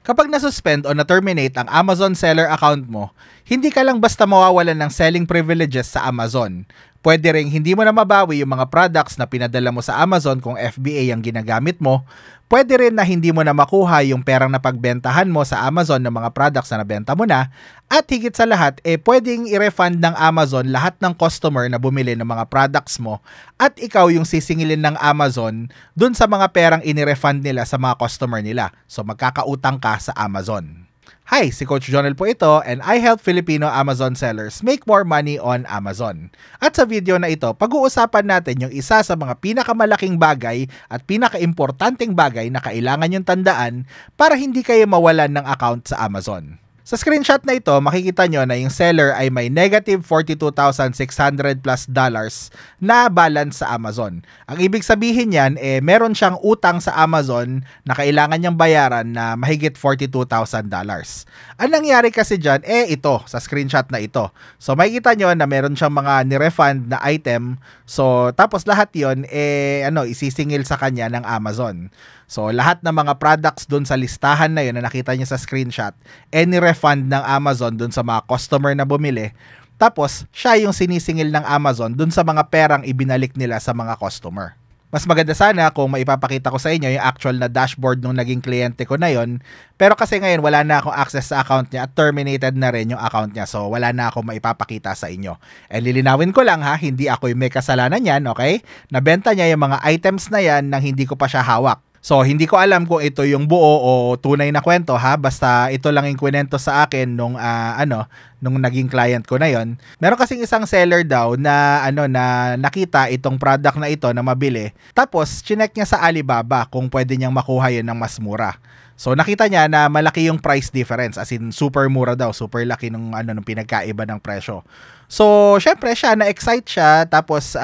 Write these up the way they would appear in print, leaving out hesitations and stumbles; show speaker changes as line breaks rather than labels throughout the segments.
Kapag nasuspend o na-terminate ang Amazon seller account mo, hindi ka lang basta mawawalan ng selling privileges sa Amazon. Pwede ring hindi mo na mabawi yung mga products na pinadala mo sa Amazon kung FBA ang ginagamit mo. Pwede rin na hindi mo na makuha yung perang napagbentahan mo sa Amazon ng mga products na nabenta mo na. At higit sa lahat, pwedeng i-refund ng Amazon lahat ng customer na bumili ng mga products mo at ikaw yung sisingilin ng Amazon dun sa mga perang inirefund nila sa mga customer nila. So magkakautang ka sa Amazon. Hi, si Coach Jonel po ito and I help Filipino Amazon sellers make more money on Amazon. At sa video na ito, pag-uusapan natin yung isa sa mga pinakamalaking bagay at pinakaimportanteng bagay na kailangan yung tandaan para hindi kayo mawalan ng account sa Amazon. Sa screenshot na ito, makikita nyo na yung seller ay may negative $42,600 plus na balance sa Amazon. Ang ibig sabihin yan, meron siyang utang sa Amazon na kailangan niyang bayaran na mahigit $42,000. Ang nangyari kasi dyan, ito, sa screenshot na ito. So makikita nyo na meron siyang mga nirefund na item. So tapos lahat yon isisingil sa kanya ng Amazon. So, lahat ng mga products dun sa listahan na yun na nakita niyo sa screenshot, ni-refund ng Amazon dun sa mga customer na bumili. Tapos, siya yung sinisingil ng Amazon dun sa mga perang ibinalik nila sa mga customer. Mas maganda sana kung maipapakita ko sa inyo yung actual na dashboard nung naging kliyente ko na yon. Pero kasi ngayon wala na akong access sa account niya at terminated na rin yung account niya. So wala na akong maipapakita sa inyo. Lilinawin ko lang ha, hindi ako yung may kasalanan yan, okay? Nabenta niya yung mga items na yan nang hindi ko pa siya hawak. So, hindi ko alam kung ito yung buo o tunay na kwento ha. Basta ito lang yung kwento sa akin nung naging client ko na yon. Meron kasing isang seller daw na na nakita itong product na ito na mabili. Tapos, chinek niya sa Alibaba kung pwede niyang makuha yun ng mas mura. So nakita niya na malaki yung price difference, as in super mura daw, super laki nung nung pinagkaiba ng presyo. So syempre siya na-excite siya, tapos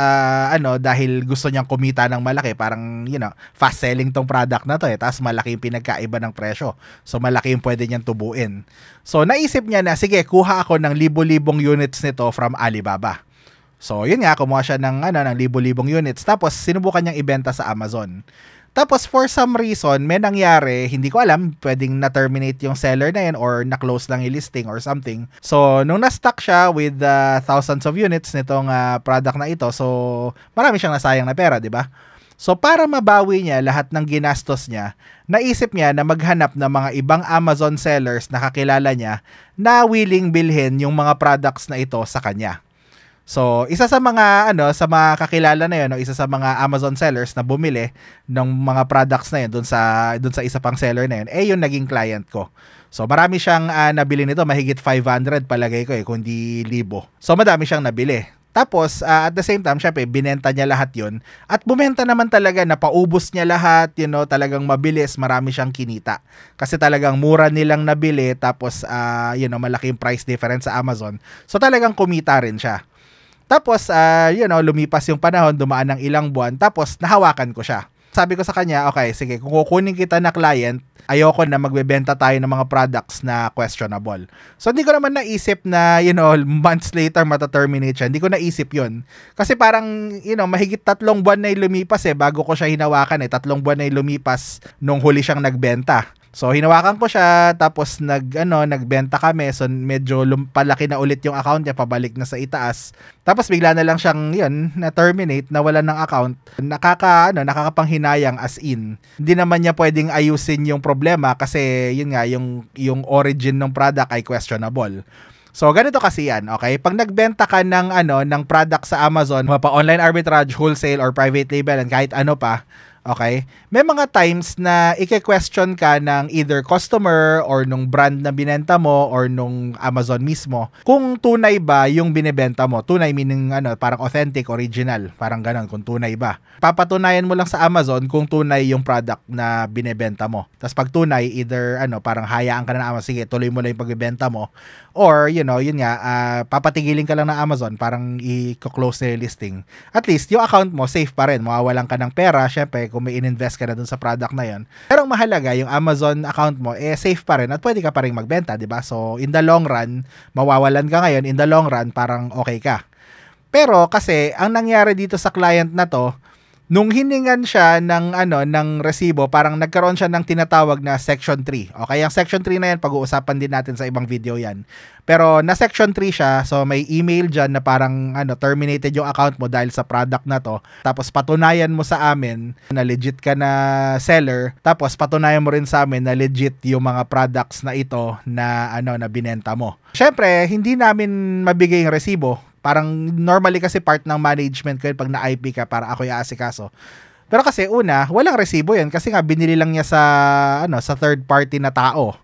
dahil gusto niyang kumita ng malaki, parang fast selling tong product na to tapos malaki yung pinagkaiba ng presyo. So malaki yung pwede niyang tubuin. So naisip niya na sige, kuha ako ng libo-libong units nito from Alibaba. So yun nga, kumuha siya ng libo-libong units, tapos sinubukan niyang ibenta sa Amazon. Tapos for some reason, may nangyari, hindi ko alam, pwedeng na-terminate yung seller na yun or na-close lang yung listing or something. So, nung na-stuck siya with thousands of units nitong product na ito, so marami siyang nasayang na pera, di ba? So, para mabawi niya lahat ng ginastos niya, naisip niya na maghanap ng mga ibang Amazon sellers na kakilala niya na willing bilhin yung mga products na ito sa kanya. So, isa sa mga sa mga kakilala na 'yon, isa sa mga Amazon sellers na bumili ng mga products na 'yon doon sa isa pang seller na 'yon, yung naging client ko. So, marami siyang nabili nito, mahigit 500 palagay ko kung di libo. So, madami siyang nabili. Tapos, at the same time, syempre, binenta niya lahat 'yon at bumenta naman talaga, na paubos niya lahat, talagang mabilis, marami siyang kinita. Kasi talagang mura nilang nabili, tapos malaki yung price difference sa Amazon. So, talagang kumita rin siya. Tapos, lumipas yung panahon, dumaan ng ilang buwan, tapos nahawakan ko siya. Sabi ko sa kanya, okay, sige, kung kukunin kita na client, ayoko na magbebenta tayo ng mga products na questionable. So, hindi ko naman naisip na, months later mata-terminate siya. Hindi ko naisip yun. Kasi parang, mahigit 3 buwan na yung lumipas bago ko siya hinawakan 3 buwan na yung lumipas nung huli siyang nagbenta. So, hinawakan ko siya, tapos nagbenta kami. So, medyo palaki na ulit yung account niya, pabalik na sa itaas. Tapos, bigla na lang siyang, na-terminate, nawalan ng account. Nakakapanghinayang as in. Hindi naman niya pwedeng ayusin yung problema kasi, yun nga, yung origin ng product ay questionable. So, ganito kasi yan, okay? Pag nagbenta ka ng product sa Amazon, pa online arbitrage, wholesale, or private label, and kahit ano pa, okay? May mga times na i-question ka ng either customer or nung brand na binenta mo or nung Amazon mismo kung tunay ba yung binebenta mo. Tunay meaning parang authentic, original, parang ganon, kung tunay ba. Papatunayan mo lang sa Amazon kung tunay yung product na binebenta mo. Tapos pag tunay, either parang hayaan ka na Amazon, sige, tuloy mo lang yung pagbebenta mo. Or, yun nga, papatigilin ka lang ng Amazon, parang i-close na yung listing. At least, yung account mo, safe pa rin. Mawawalan ka ng pera, syempre, kung may in-invest ka na dun sa product na yon. Pero ang mahalaga, yung Amazon account mo, safe pa rin at pwede ka pa rin magbenta, di ba? So, in the long run, mawawalan ka ngayon, in the long run, parang okay ka. Pero, kasi, ang nangyari dito sa client na to, Nung hiningan siya ng ng resibo, parang nagkaroon siya ng tinatawag na Section 3. Okay, ang Section 3 na yan, pag-uusapan din natin sa ibang video yan. Pero na Section 3 siya, so may email dyan na parang terminated yung account mo dahil sa product na to. Tapos patunayan mo sa amin na legit ka na seller. Tapos patunayan mo rin sa amin na legit yung mga products na ito na na binenta mo. Syempre, hindi namin mabigay yung resibo. Parang normally kasi part ng management ko yun pag na-IP ka para ako yung aasikaso. Pero kasi una, walang resibo yan kasi nga binili lang niya sa sa third party na tao.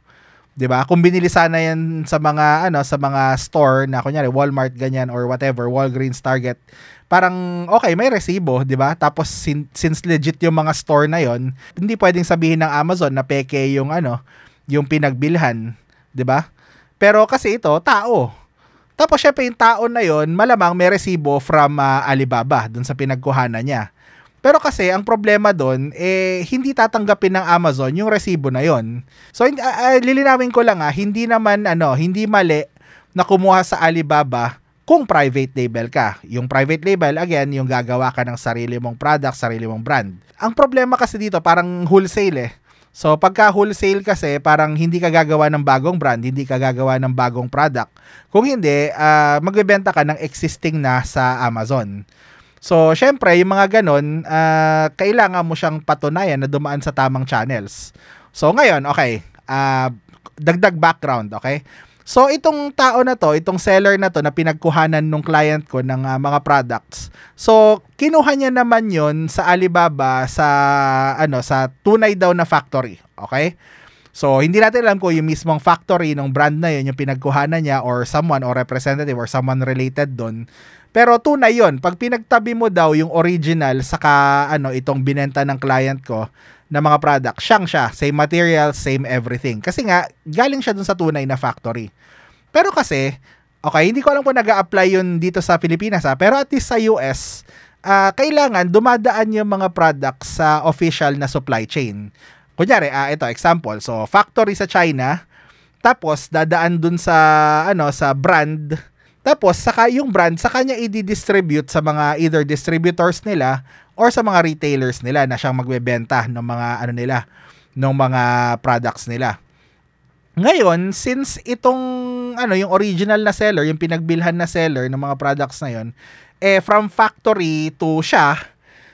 'Di ba? Kung binili sana yan sa mga sa mga store na kunyari Walmart ganyan or whatever, Walgreens, Target, parang okay, may resibo, 'di ba? Tapos since legit yung mga store na yon, hindi pwedeng sabihin ng Amazon na peke yung yung pinagbilhan, 'di ba? Pero kasi ito, tao. Tapos syempre yung tao na yon, malamang may resibo from Alibaba dun sa pinagkuhanan niya. Pero kasi ang problema doon hindi tatanggapin ng Amazon yung resibo na yon. So lilinawin ko lang hindi naman hindi mali na kumuha sa Alibaba kung private label ka. Yung private label again, yung gagawa ka ng sarili mong product, sarili mong brand. Ang problema kasi dito parang wholesale So pagka wholesale kasi parang hindi ka gagawa ng bagong brand, hindi ka gagawa ng bagong product. Kung hindi, magbebenta ka ng existing na sa Amazon. So syempre, yung mga ganon, kailangan mo siyang patunayan na dumaan sa tamang channels. So ngayon, okay, dagdag background, okay? So itong tao na to, itong seller na to na pinagkuhanan ng client ko ng mga products. So kinuha niya naman 'yon sa Alibaba sa sa tunay daw na factory, okay? So hindi natin alam kung yung mismong factory ng brand na 'yon yung pinagkuhanan niya or someone or representative or someone related doon. Pero tunay 'yon. Pag pinagtabi mo daw yung original saka itong binenta ng client ko na mga product, siya, same materials, same everything. Kasi nga, galing siya dun sa tunay na factory. Pero kasi, okay, hindi ko alam kung nag-a-apply yun dito sa Pilipinas pero at least sa US, kailangan dumadaan yung mga products sa official na supply chain. Kunyari, ito, example. So, factory sa China, tapos dadaan dun sa, sa brand, tapos saka yung brand, saka niya i-distribute sa mga either distributors nila or sa mga retailers nila na siyang magbebenta ng mga nila, ng mga products nila. Ngayon, since itong yung original na seller, yung pinagbilhan na seller ng mga products na yon, from factory to siya,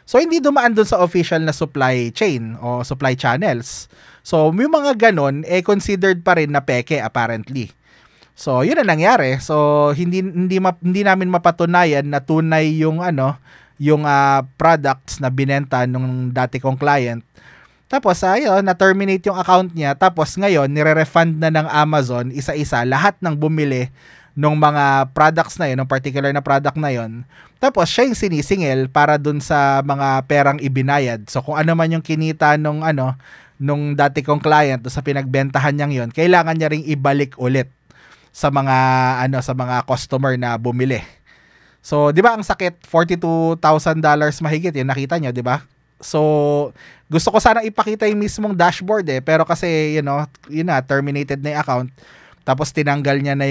so hindi dumaan dun sa official na supply chain o supply channels. So, yung mga ganon, considered pa rin na peke apparently. So, yun ang nangyari. So, hindi namin mapatunayan na tunay yung yung products na binenta nung dati kong client. Tapos na-terminate yung account niya. Tapos ngayon, nire-refund na ng Amazon isa-isa lahat ng bumili ng mga products na yun, ng particular na product na yun. Tapos siya yung sinisingil para dun sa mga perang ibinayad. So kung ano man yung kinita nung dati kong client sa pinagbentahan niyang yun, kailangan niya ring ibalik ulit sa mga sa mga customer na bumili. So, 'di ba ang sakit, $42,000 mahigit 'yun, nakita niyo, 'di ba? So, gusto ko sana ipakita yung mismong dashboard pero kasi terminated na yung account. Tapos tinanggal niya na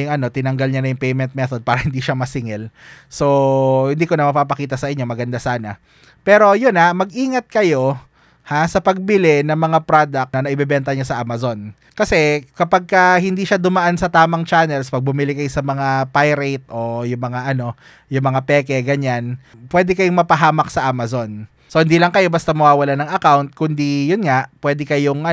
yung payment method para hindi siya masingil. So, hindi ko na mapapakita sa inyo, maganda sana. Pero yun mag-ingat kayo sa pagbili ng mga product na naibebenta niya sa Amazon. Kasi kapag hindi siya dumaan sa tamang channels, pag bumili kayo sa mga pirate o yung mga yung mga peke ganyan, pwede kayong mapahamak sa Amazon. So hindi lang kayo basta mawawala ng account, kundi yun nga, pwede kayong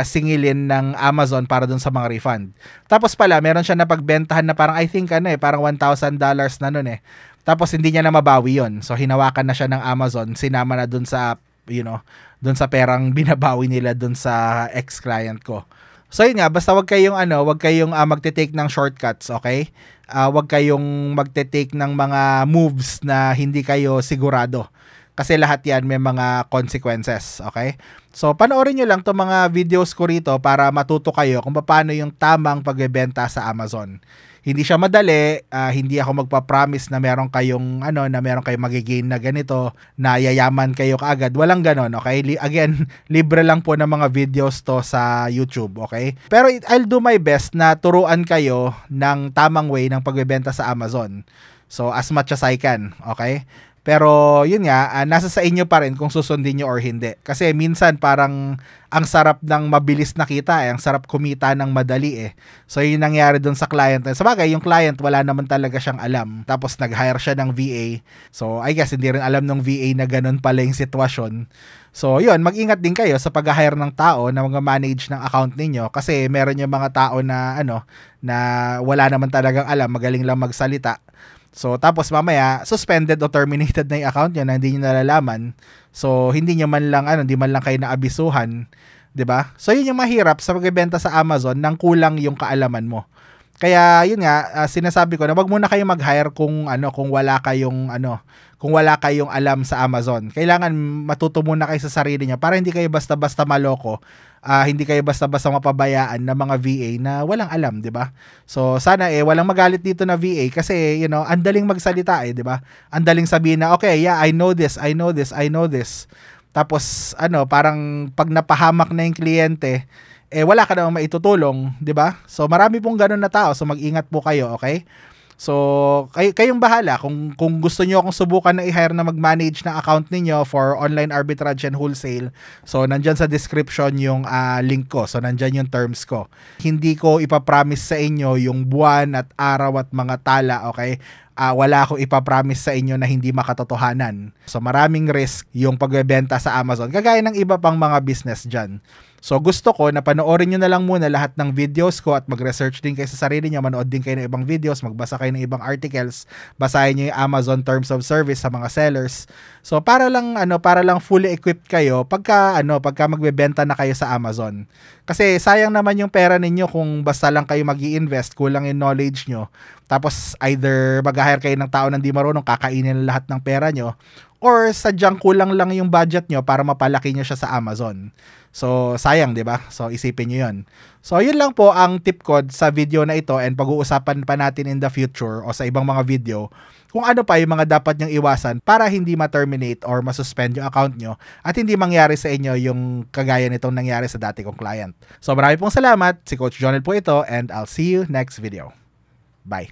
singilin ng Amazon para dun sa mga refund. Tapos pala, meron siya napagbentahan na parang I think parang $1,000 na nun Tapos hindi niya na mabawi yon. So hinawakan na siya ng Amazon, sinama na dun sa dun sa perang binabawi nila dun sa ex-client ko. So yun nga, basta wag kayong magte-take ng shortcuts, okay? Wag kayong magte-take ng mga moves na hindi kayo sigurado. Kasi lahat yan may mga consequences, okay? So panoorin nyo lang itong mga videos ko rito para matuto kayo kung paano yung tamang pagbebenta sa Amazon. Hindi siya madali, hindi ako magpa-promise na meron kayong magigain na ganito, na yayaman kayo kaagad. Walang ganon, okay? Again, libre lang po ng mga videos to sa YouTube, okay? Pero I'll do my best na turuan kayo ng tamang way ng pagbebenta sa Amazon. So, as much as I can, okay? Pero yun nga, nasa sa inyo pa rin kung susundin nyo or hindi. Kasi minsan parang ang sarap ng mabilis na kita ang sarap kumita ng madali So yun nangyari dun sa client. Sabagay, yung client wala naman talaga siyang alam. Tapos nag-hire siya ng VA. So I guess hindi rin alam ng VA na ganun pala yung sitwasyon. So yun, mag-ingat din kayo sa pag-hire ng tao na mag-manage ng account ninyo kasi meron yung mga tao na na wala naman talagang alam, magaling lang magsalita. So, tapos mamaya, suspended o terminated na yung account nyo na hindi nyo nalalaman. So, hindi nyo man lang, hindi man lang kayo naabisuhan. 'Di ba? So, yun yung mahirap sa pagbebenta sa Amazon nang kulang yung kaalaman mo. Kaya, yun nga, sinasabi ko na wag muna kayo mag-hire kung wala kayong alam sa Amazon. Kailangan matuto muna kayo sa sarili niyo para hindi kayo basta-basta maloko. Hindi kayo basta-basta mapabayaan ng mga VA na walang alam, 'di ba? So sana walang magalit dito na VA kasi ang daling magsalita 'di ba? Ang daling sabihin na okay, yeah, I know this. Tapos parang pag napahamak na yung kliyente, wala ka namang maitutulong, 'di ba? So marami pong ganun na tao, so mag-ingat po kayo, okay? So, kayong bahala kung gusto niyo akong subukan na i-hire na mag-manage ng account niyo for online arbitrage and wholesale. So, nandyan sa description yung link ko. So, nandyan yung terms ko. Hindi ko ipapromise sa inyo yung buwan at araw at mga tala, okay? Wala akong ipapromise sa inyo na hindi makatotohanan. So, maraming risk yung pagbebenta sa Amazon. Kagaya ng iba pang mga business dyan. So, gusto ko na panoorin nyo na lang muna lahat ng videos ko at mag-research din kayo sa sarili nyo, manood din kayo ng ibang videos, magbasa kayo ng ibang articles, basahin nyo yung Amazon Terms of Service sa mga sellers. So, para lang fully equipped kayo pagka magbebenta na kayo sa Amazon. Kasi sayang naman yung pera ninyo kung basta lang kayo mag-i-invest, kulang yung knowledge nyo. Tapos either mag-hire kayo ng tao na hindi marunong, kakainin lahat ng pera nyo, or sadyang kulang lang yung budget nyo para mapalaki nyo siya sa Amazon. So, sayang, di ba? So, isipin nyo yun. So, yun lang po ang tip ko sa video na ito and pag-uusapan pa natin in the future o sa ibang mga video kung ano pa yung mga dapat nyong iwasan para hindi ma-terminate or ma-suspend yung account nyo at hindi mangyari sa inyo yung kagaya nitong nangyari sa dati kong client. So, marami pong salamat. Si Coach Jonel po ito and I'll see you next video. Bye!